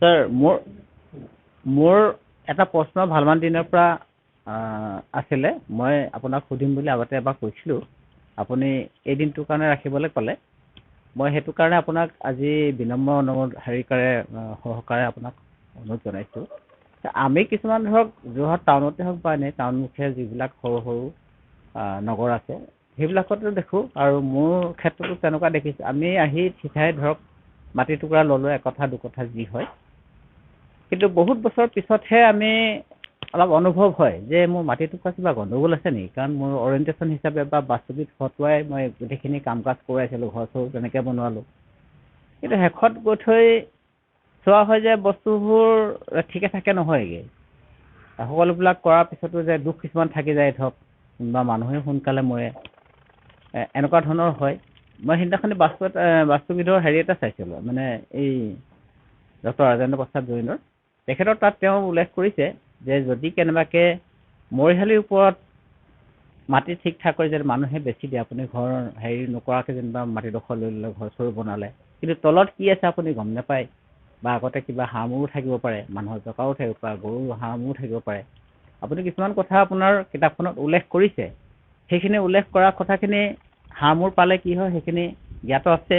Sir মোৰ এটা প্ৰশ্ন ভালমান দিনৰ পৰা আছিলে। মই আপোনাক সুধিম বুলি আগতে এবাৰ কৈছিলোঁ। আপুনি এই দিনটোৰ কাৰণে ৰাখিবলৈ ক'লে। মই সেইটো কাৰণে আপোনাক আজি বিনম্ৰ সহকাৰে আপোনাক অনুৰোধ জনাইছোঁ। আমি কিছুমান ধৰক যোৰহাট টাউনতে হওক বা এনেই টাউনমুখীয়া যিবিলাক সৰু সৰু নগৰ আছে, সেইবিলাকতো দেখোঁ। আৰু মোৰ ক্ষেত্ৰতো তেনেকুৱা দেখিছোঁ। আমি আহি ঠিকাই ধৰক মাটি টুকুৰা ল'লোঁ, 1 কঠা 2 কঠা যি হয়। কিন্তু বহুত বছৰ পিছতহে আমি অলপ অনুভৱ হয় যে মোৰ মাটি টুকুৰা কিবা গণ্ডগোল আছে নেকি। কাৰণ মোৰ অৰিয়েণ্টেশ্যন হিচাপে বা বাস্তুবিদ হতুৱাই মই গোটেইখিনি কাম কাজ কৰাইছিলোঁ, ঘৰ চৰ তেনেকৈ বনোৱালোঁ। কিন্তু শেষত গৈ থৈ চোৱা হয় যে বস্তুবোৰ ঠিকে থাকে নহয়গৈ। সকলোবিলাক কৰাৰ পিছতো যে দুখ কিছুমান থাকি যায়, ধৰক বা মানুহে সোনকালে মৰে, এনেকুৱা ধৰণৰ হয়। মই সিদিনাখনি বাস্তুবিদৰ হেৰি এটা চাইছিলোঁ, মানে এই ডক্টৰ ৰাজেন্দ্ৰ প্ৰসাদ জৈনৰ। তেখেতৰ তাত তেওঁ উল্লেখ কৰিছে যে যদি কেনেবাকৈ মৰিশালিৰ ওপৰত মাটি ঠিক ঠাক কৰি যদি মানুহে বেছি দিয়ে, আপুনি ঘৰ হেৰি নকৰাকৈ যেনিবা মাটিডোখৰ লৈ ল'লে, ঘৰ চৰ বনালে, কিন্তু তলত কি আছে আপুনি গম নাপায়, বা আগতে কিবা হাঁহ-মূৰো থাকিব পাৰে, মানুহৰ টকাও থাকিব পাৰে, গৰু হাঁহ-মূৰো থাকিব পাৰে। আপুনি কিছুমান কথা আপোনাৰ কিতাপখনত উল্লেখ কৰিছে। সেইখিনি উল্লেখ কৰা কথাখিনি হাঁহ-মূৰ পালে কি হয় সেইখিনি জ্ঞাত আছে।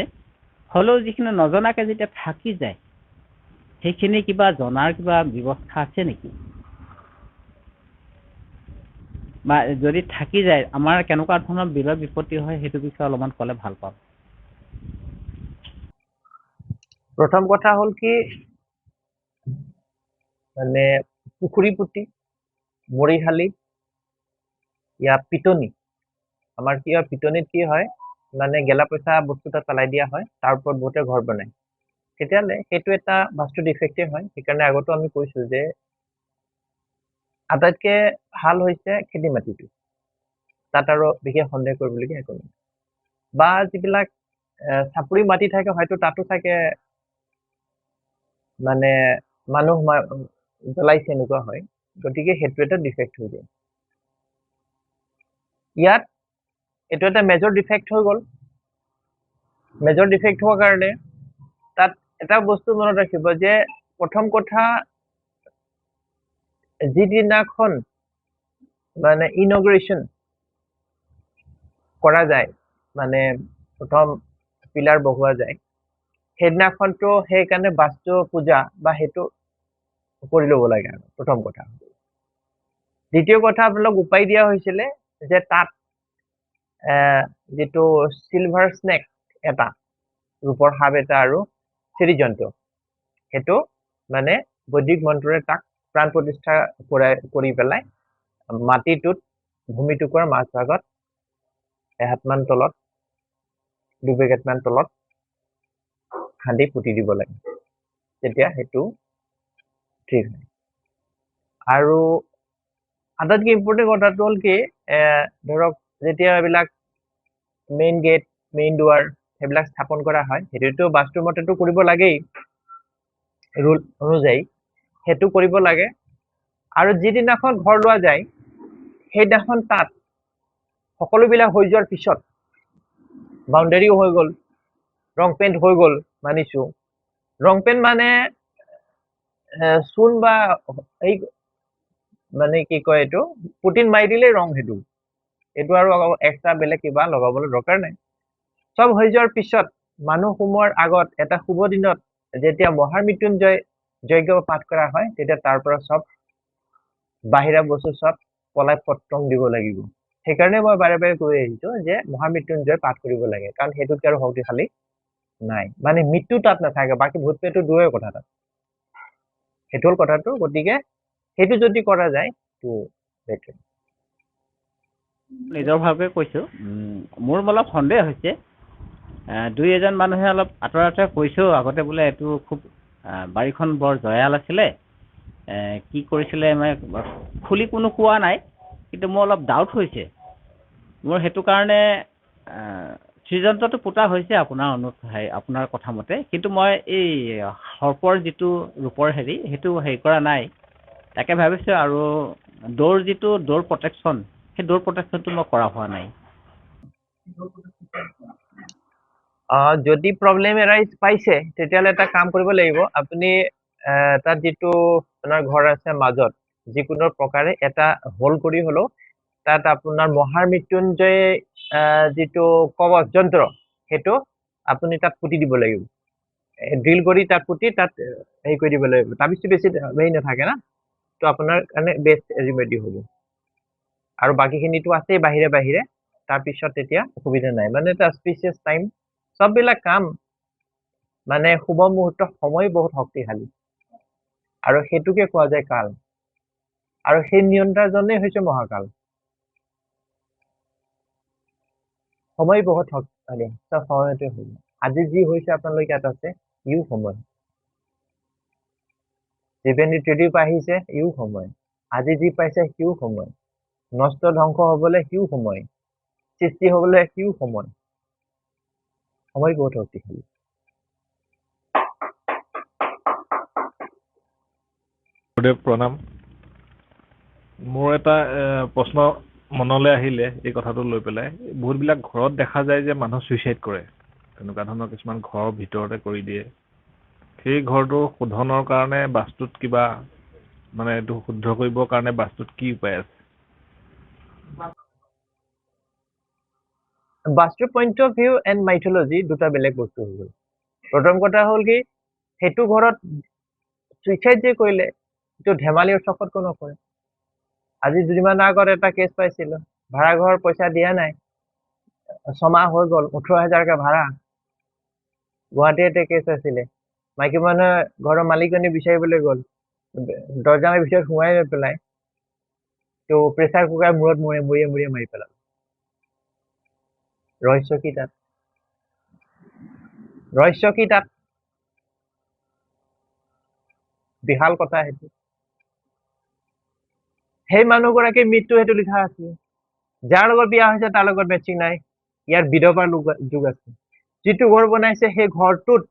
হ'লেও যিখিনি নজনাকৈ যেতিয়া থাকি যায়, সেইখিনি কিবা জনাৰ কিবা ব্যৱস্থা আছে নেকি? বা যদি থাকি যায় আমাৰ কেনেকুৱা ধৰণৰ বিপদ বিপত্তি হয়, সেইটো বিষয়ে অলপমান ক'লে ভাল পাম। প্ৰথম কথা হ'ল কি, মানে পুখুৰী পুতি, মৰিশালি, পিটনি। আমাৰ কি হয়, পিটনিত কি হয়, মানে গেলা পচা বস্তু তাত পেলাই দিয়া হয়, তাৰ ওপৰত বহুতে ঘৰ বনায়। তেতিয়াহ'লে সেইটো এটা বাস্তু ডিফেক্টে হয়। সেইকাৰণে আগতো আমি কৈছো যে আটাইতকে ভাল হৈছে খেতি মাটিটো, তাত আৰু বিশেষ সন্দেহ কৰিবলগীয়া একো নাই। বা যিবিলাক চাপৰি মাটি থাকে, হয়তো তাতো থাকে মানে মানুহ জ্বলাইছে, এনেকুৱা হয়। গতিকে সেইটো এটা ডিফেক্ট হৈ যায়। ইয়াত এইটো এটা মেজৰ ডিফেক্ট হৈ গ'ল। মেজৰ ডিফেক্ট হোৱাৰ কাৰণে তাত এটা বস্তু মনত ৰাখিব যে প্ৰথম কথা, যিদিনাখন মানে ইনগ্ৰেশ্যন কৰা যায়, মানে প্ৰথম পিলাৰ বহোৱা যায়, সেইদিনাখনতো সেইকাৰণে বাস্তু পূজা বা সেইটো কৰি ল'ব লাগে আৰু প্ৰথম কথা। দ্বিতীয় কথা, আপোনালোক উপায় দিয়া হৈছিলে যে তাত যিটো চিলভাৰ স্নেক এটা, ৰূপৰ সাপ এটা আৰু চিৰি জন্তু, সেইটো মানে বৈদিক মন্ত্ৰৰে তাক প্ৰাণ প্ৰতিষ্ঠা কৰি পেলাই মাটিটোত ভূমিটুকুৰাৰ মাজভাগত 1 হাতমান তলত, 2 বিঘামান তলত খান্দি পুতি দিব লাগে, তেতিয়া সেইটো ঠিক হয়। আৰু আটাইতকৈ ইম্পৰ্টেণ্ট কথাটো হ'ল কি, ধৰক যেতিয়া এইবিলাক মেইন গেট, মেইন দুৱাৰ সেইবিলাক স্থাপন কৰা হয়, সেইটোতো বাস্তুৰ মতেতো কৰিব লাগেই, ৰুল অনুযায়ী সেইটো কৰিব লাগে। আৰু যিদিনাখন ঘৰ লোৱা যায়, সেইদিনাখন তাত সকলোবিলাক হৈ যোৱাৰ পিছত, বাউণ্ডাৰীও হৈ গ'ল, ৰং পেইণ্ট হৈ গ'ল, মানিছো। ৰং পেইণ্ট মানে চূণ বা এই মানে কি কয়, এইটো পুটিন মাৰি দিলেই ৰং, সেইটো আৰু এক্সট্ৰা বেলেগ কিবা লগাবলৈ দৰকাৰ নাই। চব হৈ যোৱাৰ পিছত মানুহ সোমোৱাৰ আগত এটা শুভ দিনত যেতিয়া মহামৃত্যুঞ্জয় যজ্ঞ পাঠ কৰা হয়, তেতিয়া তাৰ পৰা চব বাহিৰা বস্তু চব পলাই পত্ৰং দিব লাগিব। সেইকাৰণে মই বাৰে বাৰে কৈ আহিছো যে মহামৃত্যুঞ্জয় পাঠ কৰিব লাগে, কাৰণ সেইটোতকে আৰু শক্তিশালী নাই। মানে মৃত্যু তাত নাথাকে, বাকী ভূত পেটটো দূৰৰে কথা, তাত সেইটো হ'ল কথাটো। গতিকে সেইটো যদি কৰা যায় তো বেটাৰ। নিজৰ ভাৱে কৈছোঁ, মোৰ অলপ সন্দেহ হৈছে। 2-এজন মানুহে অলপ আঁতৰে কৈছেও আগতে, বোলে এইটো খুব বাৰীখন বৰ জয়াল আছিলে, কি কৰিছিলে মানে খুলি কোনো কোৱা নাই, কিন্তু মোৰ অলপ ডাউট হৈছে। মোৰ সেইটো কাৰণে শ্ৰীযন্ত্ৰটো পোতা হৈছে আপোনাৰ কথা মতে, কিন্তু মই এই সৰ্পৰ যিটো ৰূপৰ সেইটো হেৰি কৰা নাই, তাকে ভাবিছোঁ। আৰু যিটো ড'ৰ প্ৰটেকশ্যন, সেই ড'ৰ প্ৰটেকশ্যনটো মই কৰা হোৱা নাই। যদি প্ৰব্লেম এৰাইজ পাইছে, তেতিয়াহ'লে এটা কাম কৰিব লাগিব। আপুনি তাত যিটো আপোনাৰ ঘৰ আছে মাজত যিকোনো প্ৰকাৰে এটা হোল কৰি হলেও তাত আপোনাৰ মহামৃত্যুঞ্জয় যিটো কবচ যন্ত্ৰ সেইটো আপুনি তাত পুতি দিব লাগিব ড্ৰিল কৰি তাত পুতি তাত হেৰি কৰি দিব লাগিব তাৰপিছত বেছি হেৰি নাথাকে না তো আপোনাৰ কাৰণে বেষ্ট ৰেমেডি হ'ব আৰু বাকীখিনিতো আছেই বাহিৰে বাহিৰে তাৰপিছত তেতিয়া অসুবিধা নাই মানে এটা স্পেচিয়াছ টাইম সববিলাক কাম মানে শুভ মুহূৰ্ত সময় বহুত শক্তিশালী আৰু সেইটোকে কোৱা যায় কাল আৰু সেই নিয়ন্ত্ৰণজনেই হৈছে মহাকাল সময় বহুত শক্তিশালী চব সময়তে হ'ব আজি যি হৈছে আপোনালোকে ইয়াত আছে ইও সময় যিজনী ট্ৰেডিপ আহিছে ইও সময় আজি যি পাইছে সিও সময় নষ্ট ধ্বংস হবলৈ সিও সময় সৃষ্টি হবলৈ সিও সময় সময় বহুত শক্তিশালী গুৰুদেৱ প্ৰণাম মোৰ এটা প্ৰশ্ন মনলৈ আহিলে এই কথাটো লৈ পেলাই বহুতবিলাক ঘৰত দেখা যায় যে মানুহ সুইচাইড কৰে তেনেকুৱা ধৰণৰ কিছুমান ঘৰৰ ভিতৰতে কৰি দিয়ে সেই ঘৰটো শোধনৰ কাৰণে বাস্তুত কিবা মানে এইটো শুদ্ধ কৰিবৰ কাৰণে বাস্তুত কি উপায় আছে বাস্তু point of view and mythology দুটা বেলেগ বস্তু হৈ গ'ল প্ৰথম কথা হ'ল কি সেইটো ঘৰত সুইচাইড যে কৰিলে এইটো ধেমালিৰ চকতকো নকৰে আজি দুদিনমান আগত এটা কেছ পাইছিলো ভাড়া ঘৰ পইচা দিয়া নাই ছমাহ হৈ গ'ল 18,000কে ভাড়া গুৱাহাটীতে কেছ আছিলে মাইকী মানুহে ঘৰৰ মালিকনী বিচাৰিবলৈ গ'ল দৰ্জাৰ ভিতৰত সোমাই লৈ পেলাই তো প্ৰেছাৰ কুকাৰ মূৰত মূৰিয়ে মাৰি পেলাল ৰহস্য কি তাত বিশাল কথা সেইটো সেই মানুহগৰাকীৰ মৃত্যু সেইটো লিখা আছে যাৰ লগত বিয়া হৈছে তাৰ লগত মেচিং নাই ইয়াৰ বিধৱাৰ যুগ আছে যিটো ঘৰ বনাইছে সেই ঘৰটোত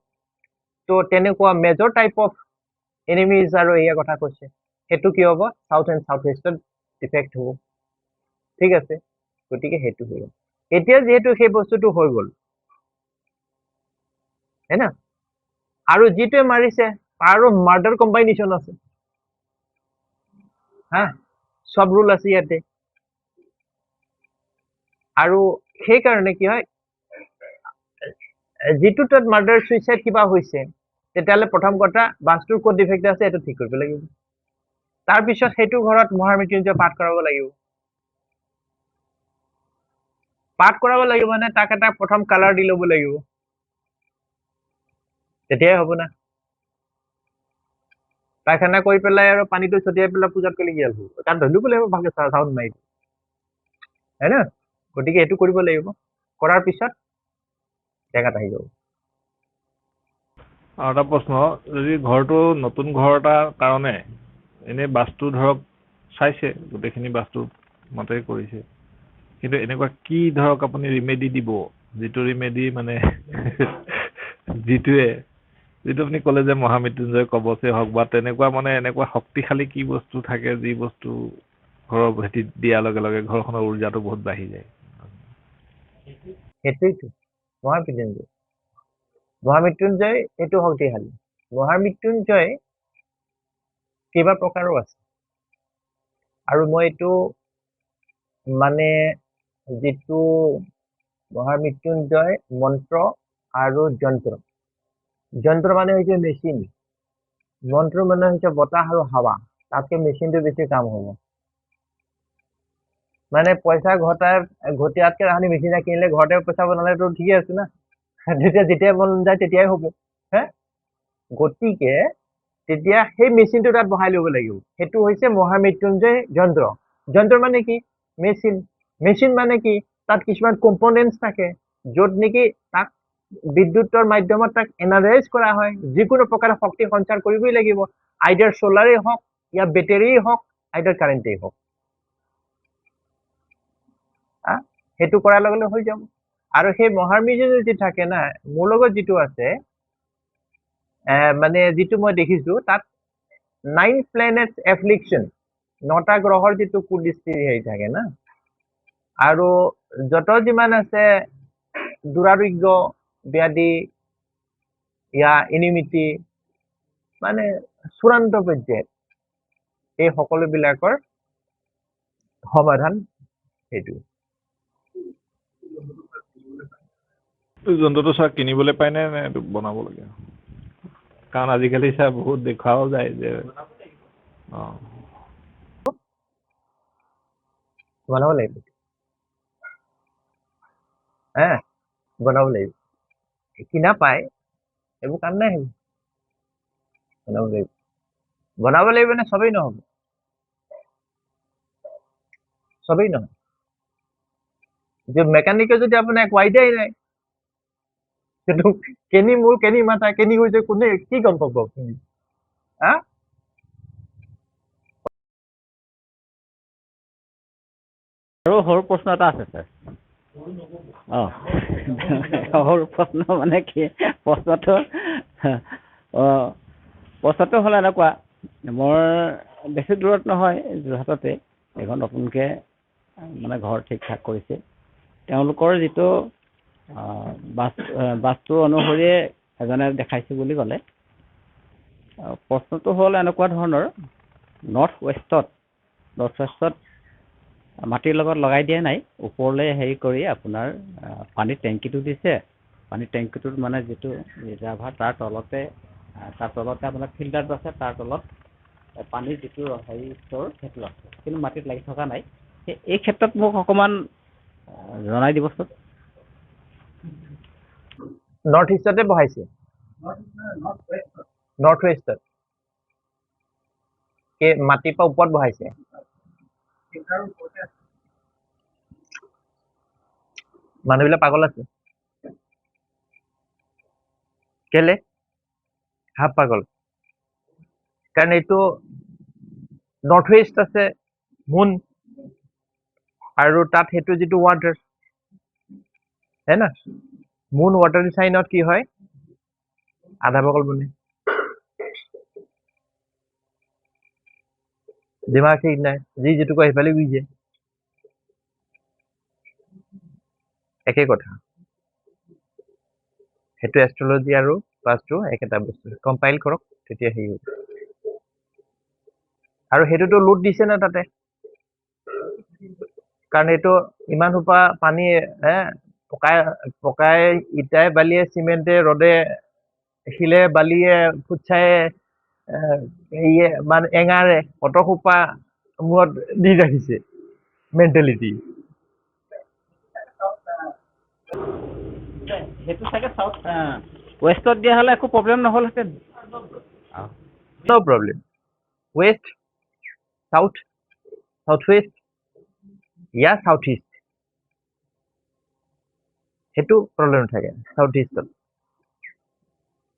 তো তেনেকুৱা মেজৰ টাইপ অফ এনিমিজ আৰু এয়া কথা কৈছে সেইটো কি হ'ব সাউথ এণ্ড সাউথ ৱেষ্টত ডিফেক্ট হ'ব ঠিক আছে গতিকে সেইটো হৈ গ'ল এতিয়া যিহেতু সেই বস্তুটো হৈ গ'ল হয় না আৰু যিটোৱে মাৰিছে তাৰো মাৰ্ডাৰ কম্বাইনেশ্যন আছে হা সব ৰুল আছে ইয়াতে আৰু সেইকাৰণে কি হয় যিটো তাত মাৰ্ডাৰ সুইচাইড কিবা হৈছে তেতিয়াহ'লে প্ৰথম কথা বাস্তুৰ ক'ত ডিফেক্ট আছে এইটো ঠিক কৰিব লাগিব তাৰপিছত সেইটো ঘৰত মহামৃত্যুঞ্জয় পাঠ কৰাব লাগিব পাঠ কৰাব লাগিব মানে তাক এটা প্ৰথম কালাৰ দি ল'ব লাগিব তেতিয়াই হ'ব না পায়খানা কৰি পেলাই আৰু পানীটো ছটিয়াই পেলাই পূজাত কৰিলে কি হ'ব তাত ধৰিব লাগিব ভালকে চাউণ্ড মাৰি হয় না গতিকে এইটো কৰিব লাগিব কৰাৰ পিছত জেগাত আহি যাব আৰু এটা প্ৰশ্ন যদি ঘৰটো নতুন ঘৰ এটাৰ কাৰণে এনেই বাস্তু ধৰক চাইছে গোটেইখিনি বাস্তু মতে কৰিছে কিন্তু এনেকুৱা কি ধৰক আপুনি ৰিমেডি দিব যিটো ৰিমেডি মানে যিটো আপুনি ক'লে যে মহামৃত্যুঞ্জয় কবচে হওক বা তেনেকুৱা মানে এনেকুৱা শক্তিশালী কি বস্তু থাকে যি বস্তু ঘৰৰ ভেটিত দিয়াৰ লগে লগে ঘৰখনৰ উৰ্জাটো বহুত বাঢ়ি যায় সেইটোৱেইটো মহামৃত্যুঞ্জয় এইটো শক্তিশালী মহামৃত্যুঞ্জয় কেইবা প্ৰকাৰো আছে আৰু মই এইটো মানে যিটো মহামৃত্যুঞ্জয় মন্ত্ৰ আৰু যন্ত্ৰ মানে হৈছে মেচিন মন্ত্ৰ মানে হৈছে বতাহ আৰু হাৱা তাতকে মেচিনটো বেছি কাম হ'ব মানে পইচা ঘটিয়াতকে আপুনি মেচিন কিনিলে ঘৰতে পইচা বনালেতো ঠিকে আছে না যেতিয়া মন যায় তেতিয়াই হ'ব হে গতিকে তেতিয়া সেই মেচিনটো তাত বহাই ল'ব লাগিব সেইটো হৈছে মহামৃত্যুঞ্জয় যন্ত্ৰ মানে কি মেচিন মানে কি তাত কিছুমান কম্পনেণ্টছ থাকে য'ত নেকি তাক বিদ্যুতৰ মাধ্যমত তাক এনালাইজ কৰা হয় যিকোনো প্ৰকাৰৰ শক্তি সঞ্চাৰ কৰিবই লাগিব আইডাৰ সোলাৰেই হওক ইয়া বেটেৰীয়ে হওক আইডাৰ কাৰেণ্টেই হওক সেইটো কৰাৰ লগে লগে হৈ যাব আৰু সেই মহামৃত্যুঞ্জয় যি থাকে না মোৰ লগত যিটো আছে মানে যিটো মই দেখিছো তাত 9 planets affliction 9টা গ্ৰহৰ যিটো কুদৃষ্টি হেৰি থাকে না আৰু যত যিমান আছে দুৰাৰোগ্য ব্যাধি ইয়া এনিমিটি মানে চূড়ান্ত পৰ্যায়ত এই সকলোবিলাকৰ সমাধান সেইটো যন্ত্ৰটো ছাৰ কিনিবলৈ পায়নে নে এইটো বনাব লাগে কাৰণ আজিকালি ছাৰ বহুত দেখাও যায় যে বনাব লাগিব হা বনাব লাগিব কিনা পায় এইবোৰ কাম নাই বনাব লাগিব নে সবেই নহব সবেই নহয় যে মেকানিকে যদি আপোনাৰ একো আইডিয়াই নাই কিন্তু কেনি মূৰ কেনি মাথা কেনি হৈছে কোনে কি গম পাব আপুনি হা আৰু সৰু প্ৰশ্ন এটা আছে ছাৰ সৰু প্ৰশ্ন মানে কি প্ৰশ্নটো হ'ল এনেকুৱা মোৰ বেছি দূৰত নহয় যোৰহাটতে এখন নতুনকৈ মানে ঘৰ ঠিক ঠাক কৰিছে তেওঁলোকৰ যিটো বাস্তু অনুসৰিয়ে এজনে দেখাইছে বুলি ক'লে প্ৰশ্নটো হ'ল এনেকুৱা ধৰণৰ নৰ্থ ৱেষ্টত মাটিৰ লগত লগাই দিয়া নাই ওপৰলৈ হেৰি কৰি আপোনাৰ পানীৰ টেংকিটো দিছে পানীৰ টেংকিটোত মানে যিটো ৰিজাৰ্ভাৰ তাৰ তলতে আপোনাৰ ফিল্টাৰটো আছে তাৰ তলত পানীৰ যিটো হেৰি ষ্ট'ৰ সেইটো আছে কিন্তু মাটিত লাগি থকা নাই এই ক্ষেত্ৰত মোক অকণমান জনাই দিবচোন নৰ্থ ইষ্টতে বহাইছে নৰ্থ ৱেষ্টত মাটিৰ পৰা ওপৰত বহাইছে মানুহবিলাক পাগল আছে কেলে হাফ পাগল কাৰণ এইটো নৰ্থ ৱেষ্ট আছে মুন আৰু তাত সেইটো যিটো ৱাটাৰ হে না মুন ৱাটাৰ চাইনত কি হয় আধা পাগল বনে দিমাগ ঠিক নাই যি যিটো কয় সেইফালে গুচি যায় একেই কথা সেইটো এষ্ট্ৰলজি আৰু বাস্তু একেটা বস্তু কম্পাইল কৰক তেতিয়া হেৰি হ'ব আৰু সেইটোতো লোড দিছে না তাতে কাৰণ এইটো ইমান সোপা পানী পকাই ইটাই বালিয়ে চিমেণ্টে ৰডে শিলে বালিয়ে ফুটছায়ে মানে এঙাৰে অত সোপা মূৰত দি ৰাখিছে মেণ্টেলিটি সেইটো চাগে চাউথ ৱেষ্টত দিয়া হ'লে একো প্ৰব্লেম নহ'লহেঁতেন নো প্ৰব্লেম ৱেষ্ট সাউথ ৱেষ্ট ইয়া সাউথ ইষ্ট সেইটো প্ৰব্লেম থাকে সাউথ ইষ্টত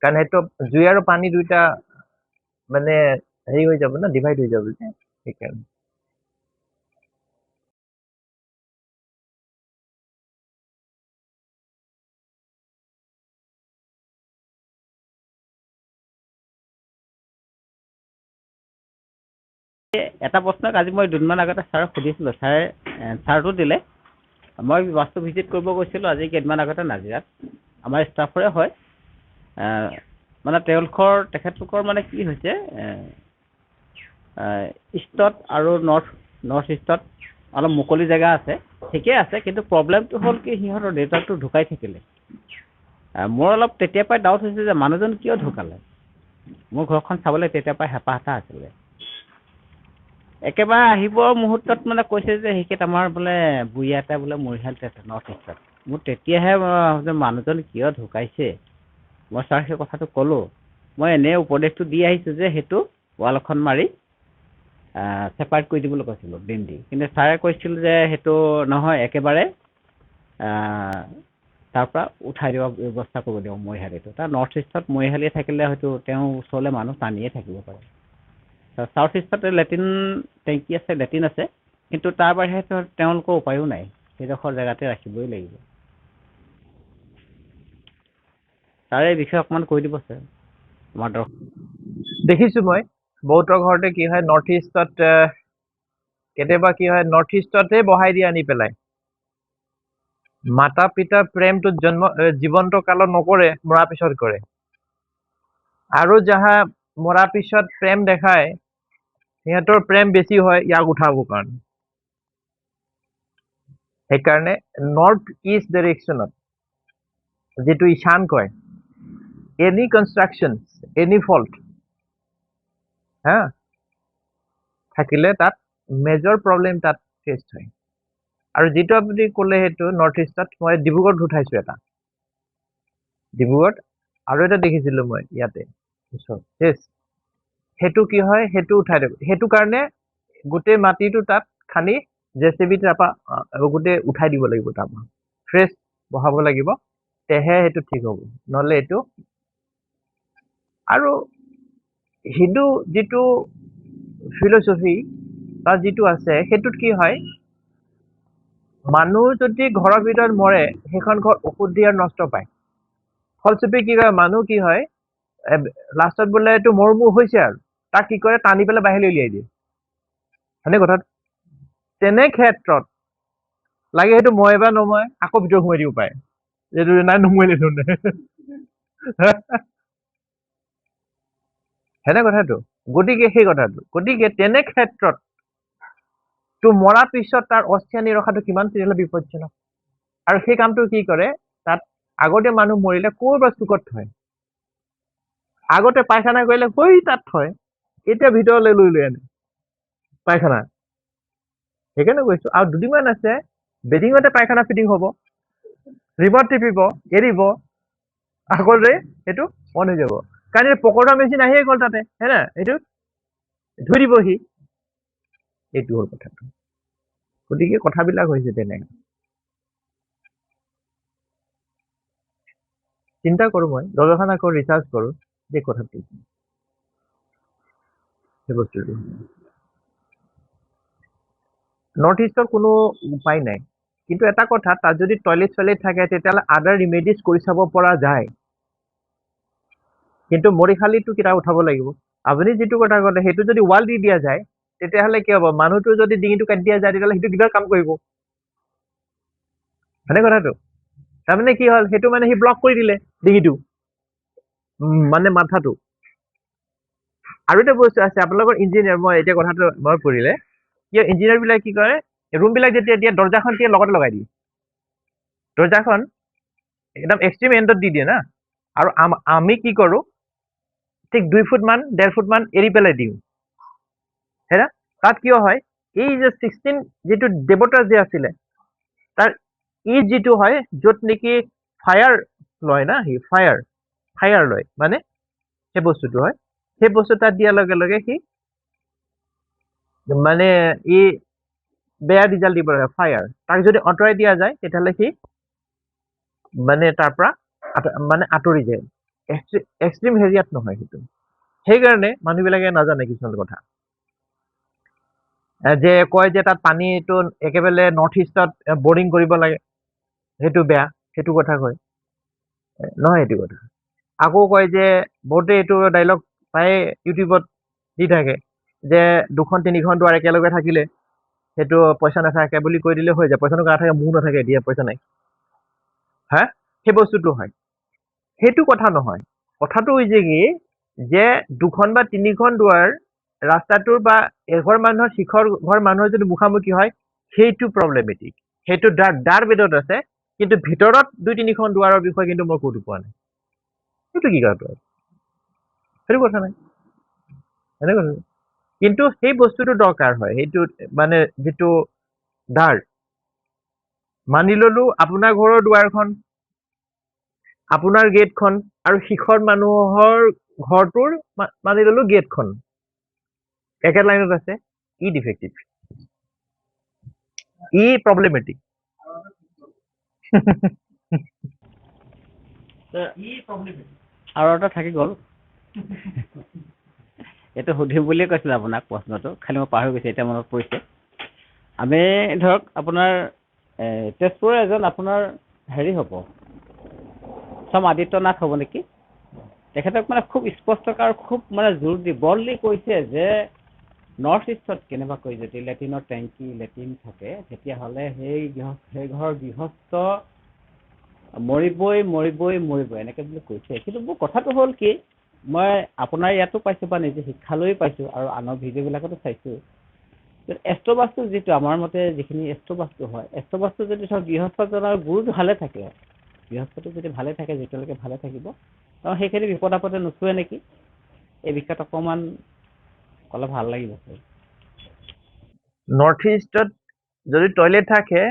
কাৰণ সেইটো জুই আৰু পানী দুইটা মানে হেৰি হৈ যাব না ডিভাইড হৈ যাব যে সেইকাৰণে এটা প্ৰশ্নক আজি মই দুদিনমান আগতে ছাৰক সুধিছিলোঁ ছাৰে এনচাৰটো দিলে মই বাস্তু ভিজিট কৰিব গৈছিলোঁ আজি কেইদিনমান আগতে নাজিৰাত আমাৰ ষ্টাফৰে হয় মানে তেখেতলোকৰ মানে কি হৈছে ইষ্টত আৰু নৰ্থ ইষ্টত অলপ মুকলি জেগা আছে ঠিকেই আছে কিন্তু প্ৰব্লেমটো হ'ল কি সিহঁতৰ দেউতাকটো ঢুকাই থাকিলে মোৰ অলপ তেতিয়াৰ পৰাই ডাউট হৈছে যে মানুহজন কিয় ঢুকালে মোৰ ঘৰখন চাবলৈ তেতিয়াৰ পৰাই হেঁপাহ এটা আছিলে একেবাৰে আহিবৰ মুহূৰ্তত মানে কৈছে যে সেইকেইটা আমাৰ বোলে বুঢ়ী এটা বোলে মৰিশালিত আছে নৰ্থ ইষ্টত মোৰ তেতিয়াহে মানুহজন কিয় ঢুকাইছে মই ছাৰ সেই কথাটো ক'লোঁ মই এনেই উপদেশটো দি আহিছোঁ যে সেইটো ৱাল এখন মাৰি ছেপাৰেট কৰি দিবলৈ কৈছিলোঁ দিন দি কিন্তু ছাৰে কৈছিল যে সেইটো নহয় একেবাৰে তাৰ পৰা উঠাই দিব ব্যৱস্থা কৰিব দিয়ক মৰিশালিটো তাৰ নৰ্থ ইষ্টত মৰিশালি থাকিলে হয়তো তেওঁ ওচৰলৈ মানুহ টানিয়ে থাকিব পাৰে সাউথ ইষ্টতে লেট্ৰিন টেংকি আছে লেট্ৰিন আছে কিন্তু তাৰ বাহিৰে তেওঁলোকৰ উপায়ো নাই সেইডোখৰ জেগাতে ৰাখিবই লাগিব তাৰে এই বিষয়ে অকণমান কৈ দিব ছাৰ আমাৰ দেখিছো মই বহুতৰ ঘৰতে কি হয় নৰ্থ ইষ্টত কেতিয়াবা কি হয় নৰ্থ ইষ্টতে বহাই দিয়ে আনি পেলাই মাতা পিতাৰ প্ৰেমটো জীৱন্ত কালত নকৰে মৰাৰ পিছত কৰে আৰু যাহা মৰাৰ পিছত প্ৰেম দেখায় সিহঁতৰ প্ৰেম বেছি হয় ইয়াক উঠাবৰ কাৰণে সেইকাৰণে নৰ্থ ইষ্ট ডাইৰেকশ্যনত যিটো ঈশান কয় এনি কনষ্ট্ৰাকশ্যন এনি ফল্ট হা থাকিলে তাত মেজৰ প্ৰব্লেম তাত ফেচ হয় আৰু যিটো আপুনি ক'লে সেইটো নৰ্থ ইষ্টত মই ডিব্ৰুগড়ত উঠাইছো এটা ডিব্ৰুগড়ত আৰু এটা দেখিছিলো মই ইয়াতে সেইটো কি হয় সেইটো উঠাই দিব সেইটো কাৰণে গোটেই মাটিটো তাত খানি জেচিবি তাৰপা গোটেই উঠাই দিব লাগিব তাৰপা ফ্ৰেছ বহাব লাগিব তেহে সেইটো ঠিক হ'ব নহলে এইটো আৰু হিন্দু যিটো ফিলচফি তাত যিটো আছে সেইটোত কি হয় মানুহ যদি ঘৰৰ ভিতৰত মৰে সেইখন ঘৰ অশুদ্ধি আৰু নষ্ট পায় ফলস্বৰূপে কি হয় মানুহ কি হয় লাষ্টত বোলে এইটো মৰমুৰ হৈছে আৰু তাক কি কৰে টানি পেলাই বাহিৰলৈ উলিয়াই দিয়ে হয়নে কথাটো তেনে ক্ষেত্ৰত লাগে সেইটো মৰে বা নমৰে আকৌ ভিতৰত সোমাই দিব পাৰে এইটো নাই নোমোৱালে হেনে কথাটো গতিকে সেই কথাটো গতিকে তেনে ক্ষেত্ৰত তো মৰাৰ পিছত তাৰ অস্থি আনি ৰখাটো কিমান তেতিয়াহ'লে বিপদজনক আৰু সেই কামটো কি কৰে তাত আগতে মানুহ মৰিলে ক'ৰবাত চুকত থয় আগতে পায়খানা কৰিলে হৈ তাত থয় এতিয়া ভিতৰলৈ লৈ আনে পায়খানা সেইকাৰণে কৈছো আৰু দুদিনমান আছে বেডিঙতে পায়খানা ফিটিং হ'ব ৰিমট টিপিব এৰিব আগতে সেইটো অন হৈ যাব কাৰণ পকৰা মেচিন আহিয়ে গ'ল তাতে হে না এইটো ধুই দিবহি এইটো হ'ল কথাটো গতিকে কথাবিলাক হৈছে তেনে চিন্তা কৰো মই গৱেষণা কৰো ৰিচাৰ্চ কৰো যে কথাটো সেই বস্তুটো নৰ্থ ইষ্টৰ কোনো উপায় নাই কিন্তু এটা কথা তাত যদি টয়লেট থাকে তেতিয়াহ'লে আদাৰ ৰিমেডিজ কৰি চাব পৰা যায় কিন্তু মৰিশালীটো কিটা উঠাব লাগিব আপুনি যিটো কথা ক'লে সেইটো যদি ৱাল দি দিয়া যায় তেতিয়াহ'লে কি হ'ব মানুহটো যদি ডিঙিটো কাটি দিয়া যায় তেতিয়াহ'লে সেইটো কিবা কাম কৰিব হয়নে কথাটো তাৰমানে কি হ'ল সেইটো মানে সি ব্লক কৰি দিলে ডিঙিটো মানে মাথাটো আৰু এটা বস্তু আছে আপোনালোকৰ ইঞ্জিনিয়াৰ মই এতিয়া কথাটো মনত পৰিলে ইঞ্জিনিয়াৰ বিলাক কি কৰে ৰুম বিলাক যেতিয়া দিয়ে দৰ্জাখন দিয়ে লগতে লগাই দিয়ে দৰ্জাখন একদম এক্সট্ৰিম এণ্ডত দি দিয়ে না আৰু আমি কি কৰো ঠিক 2 ফুট মান 1.5 ফুট মান এৰি পেলাই দিওঁ হেনা তাত কিয় হয় এই যে 16 যিটো দেৱতা যে আছিলে তাৰ ই যিটো হয় য'ত নেকি ফায়াৰ লয় না সি ফায়াৰ লয় মানে সেই বস্তুটো হয় সেই বস্তু তাত দিয়াৰ লগে লগে সি মানে ই বেয়া ৰিজাল্ট দিব লাগে ফায়াৰ তাক যদি অঁতৰাই দিয়া যায় তেতিয়াহ'লে সি মানে তাৰ পৰা মানে আঁতৰি যায় এক্সট্ৰিম হেৰিয়াত নহয় সেইটো সেইকাৰণে মানুহবিলাকে নাজানে কিছুমান কথা যে কয় যে তাত পানীটো একেবাৰে নৰ্থ ইষ্টত বৰিং কৰিব লাগে সেইটো বেয়া সেইটো কথা কয় নহয় এইটো কথা আকৌ কয় যে বহুতে এইটো ডাইলগ প্ৰায় ইউটিউবত দি থাকে যে 2-3খন দুৱাৰ একেলগে থাকিলে সেইটো পইচা নাথাকে বুলি কৈ দিলে হৈ যায় পইচা নাথাকে মোৰ নাথাকে দিয়া পইচা নাই হা সেই বস্তুটো হয় সেইটো কথা নহয় কথাটো হৈছে কি যে 2খন বা 3খন দুৱাৰ ৰাস্তাটোৰ বা এঘৰ মানুহৰ শিখৰ ঘৰ মানুহৰ যদি মুখামুখি হয় সেইটো প্ৰব্লেমেটিক সেইটো দাৰ বেদত আছে কিন্তু ভিতৰত 2-3খন দুৱাৰৰ বিষয়ে কিন্তু মই ক'তো পোৱা নাই সেইটো কি কথা সেইটো কথা নাই এনেকুৱা কিন্তু সেই বস্তুটো দৰকাৰ হয় সেইটো মানে যিটো দাৰ মানি ললো আপোনাৰ ঘৰৰ দুৱাৰখন আপোনাৰ গেটখন আৰু শিখৰ মানুহৰ ঘৰটোৰ মানি ললো গেটখন একে লাইনত আছে ই ডিফেক্টিভ ই প্ৰব্লেমেটিক আৰু এটা থাকি গ'ল এইটো সুধিম বুলিয়ে কৈছিলে আপোনাক প্ৰশ্নটো খালি মই পাহৰি গৈছে এতিয়া মনত পৰিছে আমি ধৰক আপোনাৰ তেজপুৰৰ এজন আপোনাৰ হেৰি হ'ব সম আদিত্যনাথ হ'ব নেকি তেখেতক মানে খুব স্পষ্টকৈ আৰু খুব মানে জোৰ দি বললি কৈছে যে নৰ্থ ইষ্টত কেনেবাকৈ যদি লেট্ৰিনৰ টেংকি লেট্ৰিন থাকে তেতিয়াহ'লে সেই ঘৰৰ গৃহস্থ মৰিবই এনেকে বুলি কৈছে কিন্তু মোৰ কথাটো হ'ল কি মই আপোনাৰ ইয়াতো পাইছোঁ বা নিজে শিক্ষালৈও পাইছোঁ আৰু আনৰ ভিডিঅ'বিলাকতো চাইছোঁ। এষ্ট্ৰবাস্তু যিটো আমাৰ মতে যিখিনি এষ্ট্ৰবাস্তু হয়, এষ্ট্ৰবাস্তু যদি ধৰক গৃহস্থজনৰ গুৰুটো ভালে থাকে, গৃহস্থটো যদি ভালে থাকে যেতিয়ালৈকে ভালে থাকিব, সেইখিনি বিপদ আপদে নুঠুৱে নেকি? এই বিষয়ত অকণমান ক'লে ভাল লাগিব। নৰ্থ ইষ্টত যদি টয়লেট থাকে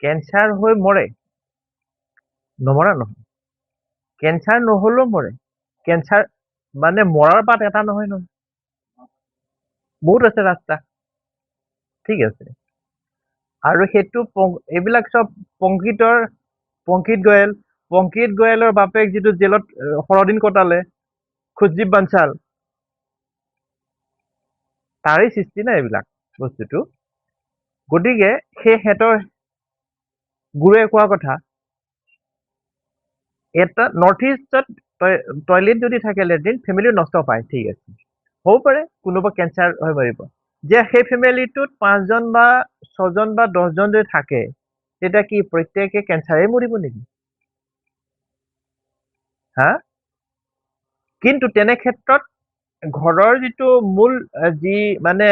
কেঞ্চাৰ হৈ মৰে, নমৰা নহয়। কেঞ্চাৰ নহলেও মৰে। কেঞ্চাৰ মানে মৰাৰ বাট এটা নহয় নহয়, বহুত আছে ৰাস্তা। ঠিক আছে, আৰু সেইটো এইবিলাক চব পংকিত গোয়েলৰ বাপেক যিটো জেলত সৰদিন কটালে, খুজীৱ বাঞ্চাল, তাৰে সৃষ্টি নাই এইবিলাক বস্তুটো। গতিকে সেই হেতৰ গুৰুৱে কোৱা কথা, এটা নৰ্থ ইষ্টত টয়লেট যদি থাকে, লেট্ৰিন, ফেমিলি নষ্ট পায়, ঠিক আছে, হ'ব পাৰে কোনোবা কেঞ্চাৰ হৈ মৰিব। যে সেই ফেমিলিটোত 5জন বা 6জন বা 10জন যদি থাকে, তেতিয়া কি প্ৰত্যেকে কেঞ্চাৰে মৰিব নেকি? হা? কিন্তু তেনে ক্ষেত্ৰত ঘৰৰ যিটো মূল যি মানে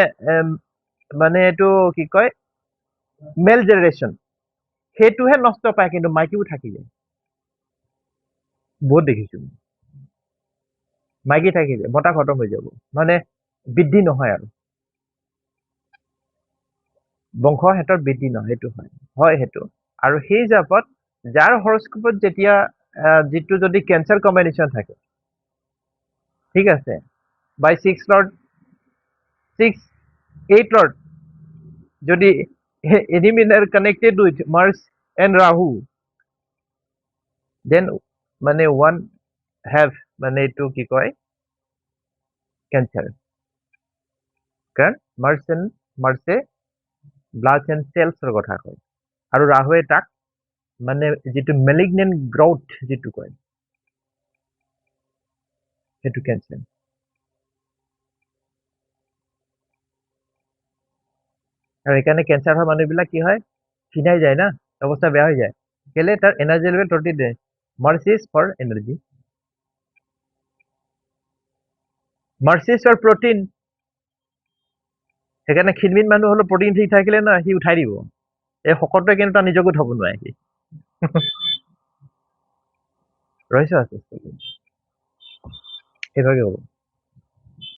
এইটো কি কয় মেল জেনেৰেশ্যন, সেইটোহে নষ্ট পায়, কিন্তু মাইকীও থাকি যায়। বহুত দেখিছো, মাইকী থাকি যায়, মতা খতম হৈ যাব, মানে বৃদ্ধি নহয় আৰু বংশ হেতৰ বৃদ্ধি নহয়, সেইটো হয় সেইটো। আৰু সেই জাপত যাৰ হৰস্কোপত যেতিয়া যিটো যদি কেঞ্চাৰ কম্বিনেশ্যন থাকে, ঠিক আছে, বাই 6 লৰ্ড 8 লৰ্ড যদি এনিমিনাৰ connected with Mars and Rahu, then মানে ওৱান হেভ মানে এইটো কি কয় কেঞ্চাৰ। কাৰণ মাৰ্চে ব্লাড এণ্ড চেলছৰ কথা কয়, আৰু ৰাহুৱে তাক মানে যিটো মেলিগনেণ্ট গ্ৰথ যিটো কয়, সেইটো কেঞ্চাৰ। আৰু সেইকাৰণে কেঞ্চাৰ হোৱা মানুহবিলাক কি হয়, ক্ষীণাই যায় না, অৱস্থা বেয়া হৈ যায়। কেলে? তাৰ এনাৰ্জি লেভেল টৰ্টি দিয়ে। March is for energy, march is for protein. সেইকাৰণে ক্ষীণমিন মানুহ হলেও প্ৰটিন ঠিক থাকিলে না, সি উঠাই দিব। এই শকতটোৱে কিন্তু তাৰ নিজকো থব নোৱাৰে সি। ৰহস্য আছে সেইভাগে হ'ব।